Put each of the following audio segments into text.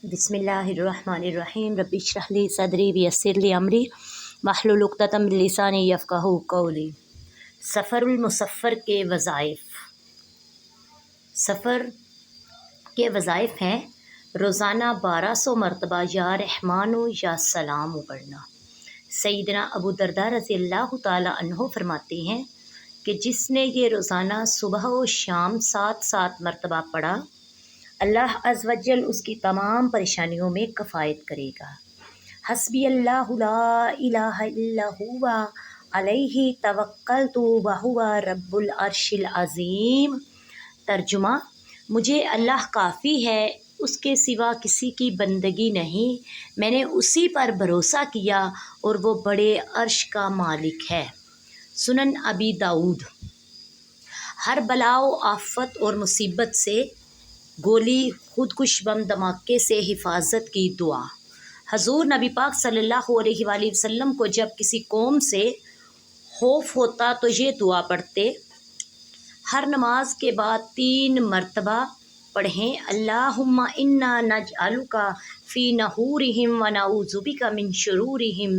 بسم اللہ الرحمن الرحیم رب اشرح لی صدری ویسر لی امری واحلل عقدۃ من لسانی یفقہوا قولی۔ سفر المسافر کے وظائف۔ سفر کے وظائف ہیں روزانہ 1200 مرتبہ یا رحمان یا سلام پڑھنا۔ سیدنا ابو درداء رضی اللہ تعالی عنہ فرماتے ہیں کہ جس نے یہ روزانہ صبح و شام 7 مرتبہ پڑھا، اللہ عز و جل اس کی تمام پریشانیوں میں کفایت کرے گا۔ حسبی اللہ لا الہ الا ہوا علیہ توکلت وہو رب العرش العظیم۔ ترجمہ: مجھے اللہ کافی ہے، اس کے سوا کسی کی بندگی نہیں، میں نے اسی پر بھروسہ کیا اور وہ بڑے عرش کا مالک ہے۔ سنن ابی داؤد۔ ہر بلا و آفت اور مصیبت سے، گولی، خودکش بم دھماکے سے حفاظت کی دعا۔ حضور نبی پاک صلی اللہ علیہ وآلہ وسلم کو جب کسی قوم سے خوف ہوتا تو یہ دعا پڑھتے: ہر نماز کے بعد 3 مرتبہ پڑھیں، اللہم انا نجعلک فی نحورہم ونعوذ بک من شرورہم۔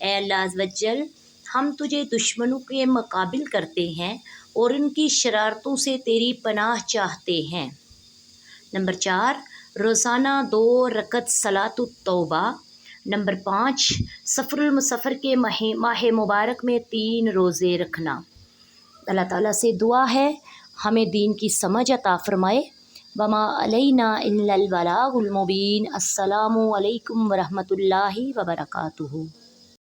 اے اللہ عز و جل، ہم تجھے دشمنوں کے مقابل کرتے ہیں اور ان کی شرارتوں سے تیری پناہ چاہتے ہیں۔ نمبر 4، روزانہ 2 رکعت صلاۃ التوبہ۔ نمبر 5، سفر المسافر کے ماہ مبارک میں 3 روزے رکھنا۔ اللہ تعالیٰ سے دعا ہے ہمیں دین کی سمجھ عطا فرمائے۔ وما علینا الا البلاغ المبین۔ السلام علیکم ورحمۃ اللہ وبرکاتہ۔